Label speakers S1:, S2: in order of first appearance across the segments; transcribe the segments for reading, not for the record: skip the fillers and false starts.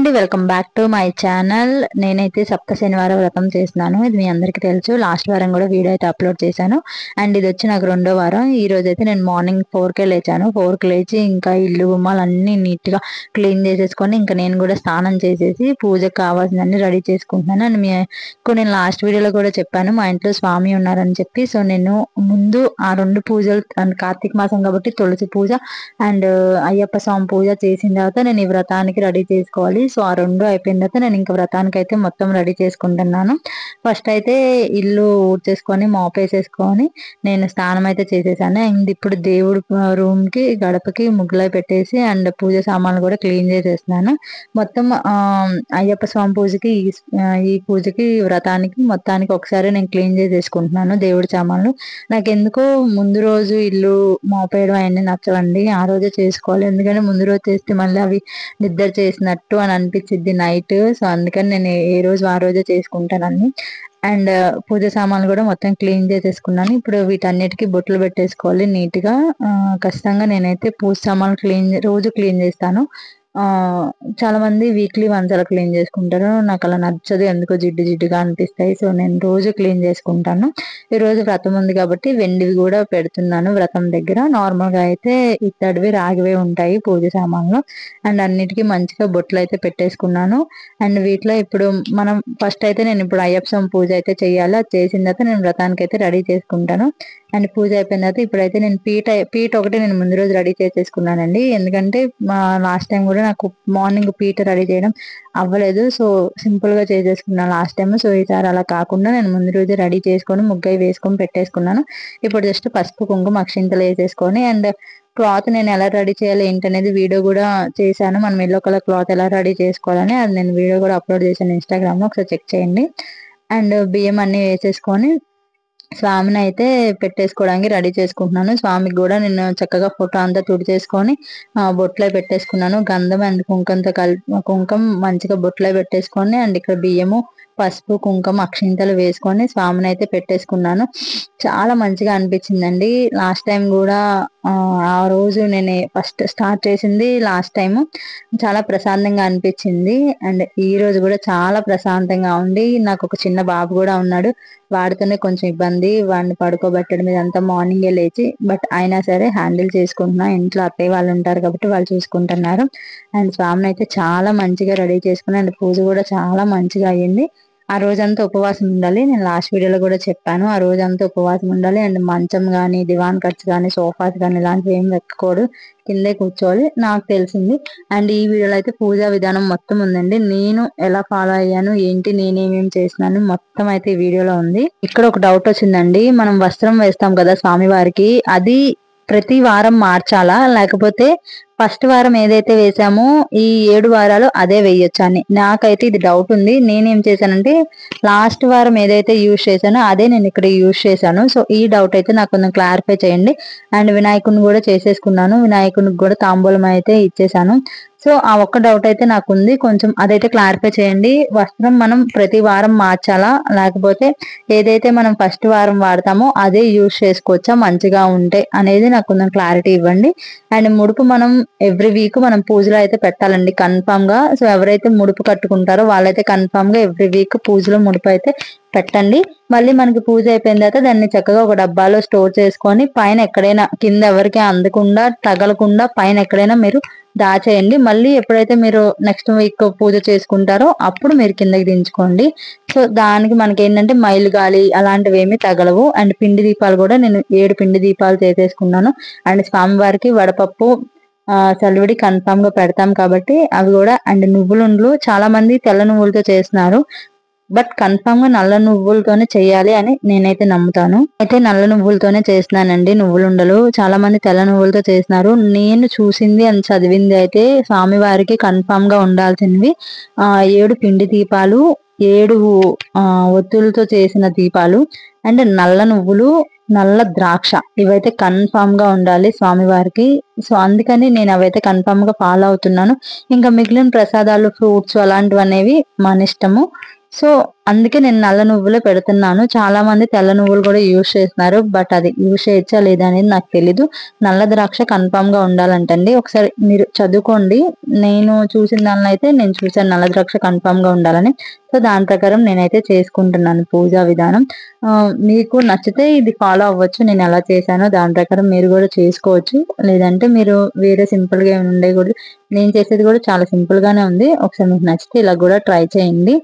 S1: అండి, welcome back to my channel. నేనైతే సప్త శనివార వ్రతం చేస్తున్నాను. ఇది మీ అందరికీ తెలుసు. లాస్ట్ వారం కూడా వీడియో అయితే అప్లోడ్ చేశాను. అండ్ ఇది వచ్చి నాకు 2వ వారం. ఈ రోజు అయితే నేను మార్నింగ్ 4కే లేచాను. 4కి లేచి ఇంకా ఇల్లు గుమ్మాలు అన్ని నీట్ గా క్లీన్ చేసేసుకొని ఇంకా నేను కూడా స్నానం చేసేసి పూజకు కావాల్సినన్ని రెడీ చేసుకుంటున్నాను. అండ్ మీకు నేను లాస్ట్ వీడియోలో కూడా చెప్పాను మా ఇంట్లో స్వామి ఉన్నారని చెప్పి. సో నేను ముందు ఆ 2 పూజలు, అండ్ కార్తీక మాసం కాబట్టి తులసి పూజ అండ్ అయ్యప్ప స్వామి పూజ చేసిన తర్వాత నేను ఈ వ్రతానికి రెడీ చేసుకోవాలి. సో ఆ 2 అయిపోయిన తర్వాత నేను ఇంకా వ్రతానికి అయితే మొత్తం రెడీ చేసుకుంటున్నాను. ఫస్ట్ అయితే ఇల్లు ఊడ్చేసుకొని మాప్ వేసేసుకొని నేను స్నానం అయితే చేసేసాను. అండ్ ఇప్పుడు దేవుడు రూమ్ కి గడపకి ముగ్గులై పెట్టేసి అండ్ పూజ సామాన్లు కూడా క్లీన్ చేసేస్తున్నాను. మొత్తం అయ్యప్ప స్వామి పూజకి ఈ పూజకి వ్రతానికి మొత్తానికి ఒకసారి నేను క్లీన్ చేసేసుకుంటున్నాను దేవుడి సామాన్లు. నాకు ఎందుకో ముందు రోజు ఇల్లు మోపేయడం అవన్నీ నచ్చవండి. ఆ రోజే చేసుకోవాలి, ఎందుకంటే ముందు రోజు చేస్తే మళ్ళీ అవి నిద్ర చేసినట్టు అని అనిపించింది నైట్. సో అందుకని నేను ఏ రోజు ఆ రోజే చేసుకుంటానని. అండ్ పూజ సామాన్లు కూడా మొత్తం క్లీన్ చేసేసుకున్నాను. ఇప్పుడు వీటన్నిటికీ బొట్లు పెట్టేసుకోవాలి నీట్ గా. ఖచ్చితంగా నేనైతే పూజ సామాన్లు రోజు క్లీన్ చేస్తాను. చాలా మంది వీక్లీ వన్స్ అలా క్లీన్ చేసుకుంటారు. నాకు అలా నచ్చదు, ఎందుకో జిడ్డు జిడ్డుగా అనిపిస్తాయి. సో నేను రోజు క్లీన్ చేసుకుంటాను. ఈ రోజు వ్రతం ఉంది కాబట్టి వెండివి కూడా పెడుతున్నాను వ్రతం దగ్గర. నార్మల్ గా అయితే ఇత్తడివి రాగివే ఉంటాయి పూజ సామాన్లు. అండ్ అన్నిటికీ మంచిగా బొట్లు అయితే పెట్టేసుకున్నాను. అండ్ వీటిలో ఇప్పుడు మనం ఫస్ట్ అయితే నేను ఇప్పుడు అయ్యప్ప స్వామి పూజ అయితే చెయ్యాలి. అది చేసిన తర్వాత నేను వ్రతానికి అయితే రెడీ చేసుకుంటాను. అండ్ పూజ అయిపోయిన తర్వాత ఇప్పుడైతే నేను పీట ఒకటి నేను ముందు రోజు రెడీ చేసేసుకున్నానండి. ఎందుకంటే లాస్ట్ టైం కూడా నాకు మార్నింగ్ పీట రెడీ చేయడం అవ్వలేదు. సో సింపుల్ గా చేసేసుకున్నాను లాస్ట్ టైం. సో ఈసారి అలా కాకుండా నేను ముందు రోజు రెడీ చేసుకొని ముగ్గై వేసుకొని పెట్టేసుకున్నాను. ఇప్పుడు జస్ట్ పసుపు కుంకుమ అక్షింతలు వేసేసుకొని అండ్ క్లాత్ నేను ఎలా రెడీ చేయాలి ఏంటనేది వీడియో కూడా చేశాను. మనం ఎల్లో కలర్ క్లాత్ ఎలా రెడీ చేసుకోవాలని అది నేను వీడియో కూడా అప్లోడ్ చేశాను ఇన్స్టాగ్రామ్ లో, ఒకసారి చెక్ చేయండి. అండ్ బియ్యం అన్ని వేసేసుకొని స్వామిని అయితే పెట్టేసుకోవడానికి రెడీ చేసుకుంటున్నాను. స్వామికి కూడా నేను చక్కగా ఫోటో అంతా తుడిచేసుకొని బొట్లో పెట్టేసుకున్నాను. గంధం అండ్ కుంకంతో కుంకం మంచిగా బొట్లో పెట్టేసుకొని అండ్ ఇక్కడ బియ్యము పసుపు కుంకుమ అక్షింతలు వేసుకొని స్వామిని అయితే పెట్టేసుకున్నాను. చాలా మంచిగా అనిపించిందండి. లాస్ట్ టైం కూడా ఆ రోజు నేను ఫస్ట్ స్టార్ట్ చేసింది లాస్ట్ టైం చాలా ప్రశాంతంగా అనిపించింది. అండ్ ఈ రోజు కూడా చాలా ప్రశాంతంగా ఉంది. నాకు ఒక చిన్న బాబు కూడా ఉన్నాడు. వాడితోనే కొంచెం ఇబ్బంది, వాడిని పడుకోబెట్టడం ఇదంతా మార్నింగే లేచి, బట్ అయినా సరే హ్యాండిల్ చేసుకుంటున్నా. ఇంట్లో అత్తయ్య వాళ్ళు ఉంటారు కాబట్టి వాళ్ళు చూసుకుంటున్నారు. అండ్ స్వామిని అయితే చాలా మంచిగా రెడీ చేసుకున్నా. అండ్ పూజ కూడా చాలా మంచిగా అయ్యింది. ఆ రోజంతా ఉపవాసం ఉండాలి. నేను లాస్ట్ వీడియోలో కూడా చెప్పాను, ఆ రోజంతా ఉపవాసం ఉండాలి. అండ్ మంచం కానీ దివాన్ ఖర్చు కానీ సోఫాస్ కానీ ఇలాంటివి ఏం వెక్కకూడదు, కిందే కూర్చోవాలి నాకు తెలిసింది. అండ్ ఈ వీడియోలో అయితే పూజా విధానం మొత్తం ఉందండి. నేను ఎలా ఫాలో అయ్యాను ఏంటి, నేనేమేమి చేసినాను మొత్తం అయితే ఈ వీడియోలో ఉంది. ఇక్కడ ఒక డౌట్ వచ్చిందండి. మనం వస్త్రం వేస్తాం కదా స్వామివారికి, అది ప్రతి వారం మార్చాలా లేకపోతే ఫస్ట్ వారం ఏదైతే వేసామో ఈ 7 వారాలు అదే వేయొచ్చా అని నాకైతే ఇది డౌట్ ఉంది. నేనేం చేశానంటే లాస్ట్ వారం ఏదైతే యూజ్ చేశానో అదే నేను ఇక్కడ యూజ్ చేశాను. సో ఈ డౌట్ అయితే నాకు కొంచెం క్లారిఫై చేయండి. అండ్ వినాయకుడిని కూడా చేసేసుకున్నాను. వినాయకునికి కూడా తాంబూలం అయితే ఇచ్చేసాను. సో ఆ ఒక్క డౌట్ అయితే నాకు ఉంది, కొంచెం అదైతే క్లారిఫై చేయండి. వస్త్రం మనం ప్రతి వారం మార్చాలా లేకపోతే ఏదైతే మనం ఫస్ట్ వారం వాడతామో అదే యూజ్ చేసుకోవచ్చా మంచిగా ఉంటే అనేది నాకు కొంచెం క్లారిటీ ఇవ్వండి. అండ్ ముడుపు మనం ఎవ్రీ వీక్ మనం పూజలో అయితే పెట్టాలండి కన్ఫామ్ గా. సో ఎవరైతే ముడుపు కట్టుకుంటారో వాళ్ళైతే కన్ఫామ్ గా ఎవ్రీ వీక్ పూజలో ముడుపు అయితే పెట్టండి. మళ్ళీ మనకి పూజ అయిపోయిన తర్వాత దాన్ని చక్కగా ఒక డబ్బాలో స్టోర్ చేసుకొని పైన ఎక్కడైనా కింద ఎవరికి అందకుండా తగలకుండా పైన ఎక్కడైనా మీరు దాచేయండి. మళ్ళీ ఎప్పుడైతే మీరు నెక్స్ట్ వీక్ పూజ చేసుకుంటారో అప్పుడు మీరు కిందకి దించుకోండి. సో దానికి మనకి ఏంటంటే మైలు గాలి అలాంటివి ఏమీ తగలవు. అండ్ పిండి దీపాలు కూడా నేను 7 పిండి దీపాలు చేసేసుకున్నాను. అండ్ స్వామివారికి వడపప్పు చలివిడి కన్ఫామ్ గా పెడతాం కాబట్టి అవి కూడా. అండ్ నువ్వులుండ్లు చాలా మంది తెల్ల నువ్వులతో చేస్తున్నారు, బట్ కన్ఫామ్ గా నల్ల నువ్వులతోనే చేయాలి అని నేనైతే నమ్ముతాను. అయితే నల్ల నువ్వులతోనే చేస్తున్నానండి నువ్వులుండలు. చాలా మంది తెల్ల నువ్వులతో చేస్తున్నారు. నేను చూసింది అని చదివింది అయితే స్వామివారికి కన్ఫామ్ గా ఉండాల్సినవి 7 పిండి దీపాలు, 7 ఒత్తులతో చేసిన దీపాలు అండ్ నల్ల నువ్వులు, నల్ల ద్రాక్ష, ఇవైతే కన్ఫామ్ గా ఉండాలి స్వామివారికి. సో అందుకని నేను అవైతే కన్ఫామ్ గా ఫాలో అవుతున్నాను. ఇంకా మిగిలిన ప్రసాదాలు ఫ్రూట్స్ అలాంటివి అనేవి మన ఇష్టము. సో అందుకే నేను నల్ల నువ్వులే పెడుతున్నాను. చాలా మంది తెల్ల నువ్వులు కూడా యూజ్ చేస్తున్నారు. బట్ అది యూజ్ చేయొచ్చా లేదా అనేది నాకు తెలీదు. నల్ల ద్రాక్ష కన్ఫామ్ గా ఉండాలంటండి. ఒకసారి మీరు చదువుకోండి. నేను చూసిన దానిలో అయితే నేను చూసాను నల్ల ద్రాక్ష కన్ఫామ్ గా ఉండాలని. సో దాని ప్రకారం నేనైతే చేసుకుంటున్నాను పూజా విధానం. మీకు నచ్చితే ఇది ఫాలో అవ్వచ్చు. నేను ఎలా చేశానో దాని ప్రకారం మీరు కూడా చేసుకోవచ్చు. లేదంటే మీరు వేరే సింపుల్ గా ఏమైనా ఉండకూడదు. నేను చేసేది కూడా చాలా సింపుల్ గానే ఉంది. ఒకసారి మీకు నచ్చితే ఇలా కూడా ట్రై చేయండి.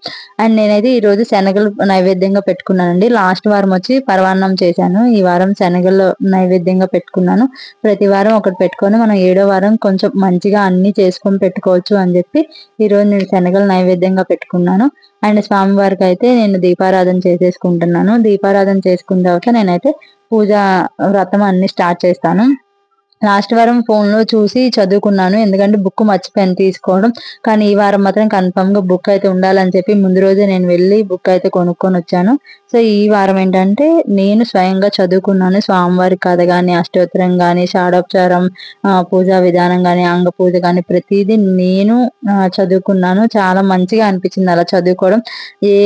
S1: అండ్ నేనైతే ఈ రోజు శనగలు నైవేద్యంగా పెట్టుకున్నానండి. లాస్ట్ వారం వచ్చి పరమాన్నం చేశాను. ఈ వారం శనగలు నైవేద్యంగా పెట్టుకున్నాను. ప్రతి వారం ఒకటి పెట్టుకొని మనం 7వ వారం కొంచెం మంచిగా అన్ని చేసుకొని పెట్టుకోవచ్చు అని చెప్పి ఈ రోజు నేను శనగలు నైవేద్యంగా పెట్టుకున్నాను. అండ్ స్వామివారికి అయితే నేను దీపారాధన చేసేసుకుంటున్నాను. దీపారాధన చేసుకున్న తర్వాత నేనైతే పూజ వ్రతం అన్ని స్టార్ట్ చేస్తాను. లాస్ట్ వారం ఫోన్ లో చూసి చదువుకున్నాను. ఎందుకంటే బుక్ మర్చిపోయాను తీసుకోవడం. కానీ ఈ వారం మాత్రం కన్ఫర్మ్ గా బుక్ అయితే ఉండాలని చెప్పి ముందు రోజే నేను వెళ్ళి బుక్ అయితే కొనుక్కొని వచ్చాను. సో ఈ వారం ఏంటంటే నేను స్వయంగా చదువుకున్నాను. స్వామివారి కథ గాని, అష్టోత్తరం గాని, షాడోపచారం, పూజా విధానం గాని, అంగ పూజ గాని ప్రతిదీ నేను చదువుకున్నాను. చాలా మంచిగా అనిపించింది అలా చదువుకోవడం. ఏ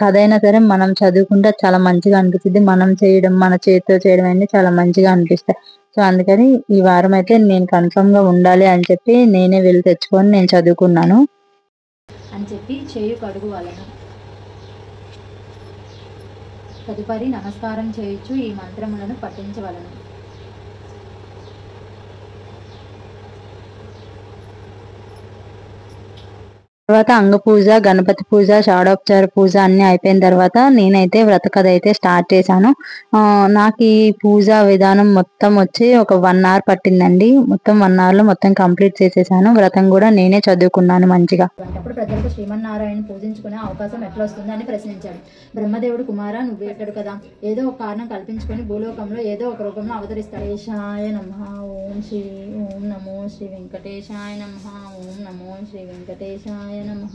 S1: కథ అయినా సరే మనం చదువుకుంటే చాలా మంచిగా అనిపించింది. మనం చేయడం, మన చేతితో చేయడం అన్ని చాలా మంచిగా అనిపిస్తాయి. సో అందుకని ఈ వారం అయితే నేను కన్ఫర్మ్ గా ఉండాలి అని చెప్పి నేనే వెళ్ళి తెచ్చుకొని నేను చదువుకున్నాను
S2: అని చెప్పి చేయు కడుగు వలన. తదుపరి నమస్కారం చేయొచ్చు. ఈ మంత్రములను పఠించవలను.
S1: తర్వాత అంగ పూజ, గణపతి పూజ, షాడోపచార పూజ అన్ని అయిపోయిన తర్వాత నేనైతే వ్రత కథ అయితే స్టార్ట్ చేశాను. నాకు ఈ పూజా విధానం మొత్తం వచ్చి ఒక 1 అవర్ పట్టిందండి. మొత్తం 1 అవర్ లో మొత్తం కంప్లీట్ చేసేసాను. వ్రతం కూడా నేనే చదువుకున్నాను మంచిగా.
S2: అప్పుడు ప్రజలకు శ్రీమన్నారాయణ పూజించుకునే అవకాశం ఎట్లా వస్తుంది అని ప్రశ్నించాడు. బ్రహ్మదేవుడు, కుమారా నువ్వేటాడు కదా, ఏదో ఒక కారణం కల్పించుకొని భూలోకంలో ఏదో ఒక రూపంలో అవతరిస్తాడు. ఏషాయ నమః, ఓం నమో శ్రీ వెంకటేశాయ నమః, ఓం నమో శ్రీ వెంకటేశాయ నమః.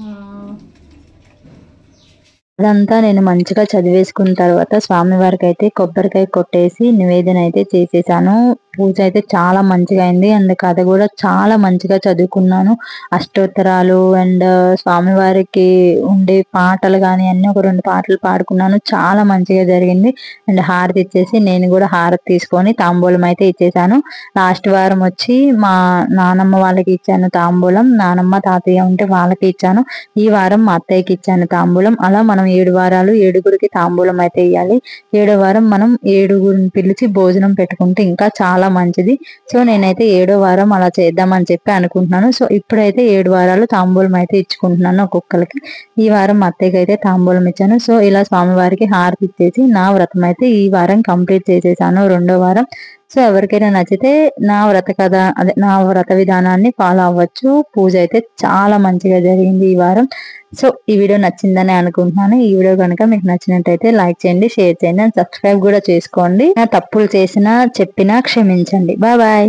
S1: అదంతా నేను మంచిగా చదివేసుకున్న తర్వాత స్వామివారికి అయితే కొబ్బరికాయ కొట్టేసి నివేదన అయితే చేసేసాను. పూజ అయితే చాలా మంచిగా అయింది. అండ్ కథ కూడా చాలా మంచిగా చదువుకున్నాను. అష్టోత్తరాలు అండ్ స్వామివారికి ఉండే పాటలు కానీ అన్ని ఒక 2 పాటలు పాడుకున్నాను. చాలా మంచిగా జరిగింది. అండ్ హారతి ఇచ్చేసి నేను కూడా హారతి తీసుకొని తాంబూలం అయితే ఇచ్చేసాను. లాస్ట్ వారం వచ్చి మా నానమ్మ వాళ్ళకి ఇచ్చాను తాంబూలం. నానమ్మ, తాతయ్య ఉంటే వాళ్ళకి ఇచ్చాను. ఈ వారం మా అత్తయ్యకి ఇచ్చాను తాంబూలం. అలా మనం 7 వారాలు 7గురికి తాంబూలం అయితే ఇవ్వాలి. 7వ వారం మనం 7గురిని పిలిచి భోజనం పెట్టుకుంటే ఇంకా చాలా మంచిది. సో నేనైతే 7వ వారం అలా చేద్దామని చెప్పి అనుకుంటున్నాను. సో ఇప్పుడైతే 7 వారాలు తాంబూలం అయితే ఇచ్చుకుంటున్నాను ఒక్కొక్కరికి. ఈ వారం మా అత్తయ్యకి అయితే తాంబూలం ఇచ్చాను. సో ఇలా స్వామివారికి హారతి ఇచ్చేసి నా వ్రతం అయితే ఈ వారం కంప్లీట్ చేసేసాను 2వ వారం. సో ఎవరికైనా నచ్చితే నా వ్రత కథ అదే నా వ్రత విధానాన్ని ఫాలో అవ్వచ్చు. పూజ అయితే చాలా మంచిగా జరిగింది ఈ వారం. సో ఈ వీడియో నచ్చిందని అనుకుంటున్నాను. ఈ వీడియో కనుక మీకు నచ్చినట్టయితే లైక్ చేయండి, షేర్ చేయండి అండ్ సబ్స్క్రైబ్ కూడా చేసుకోండి. తప్పులు చేసినా చెప్పినా క్షమించండి. Bye bye.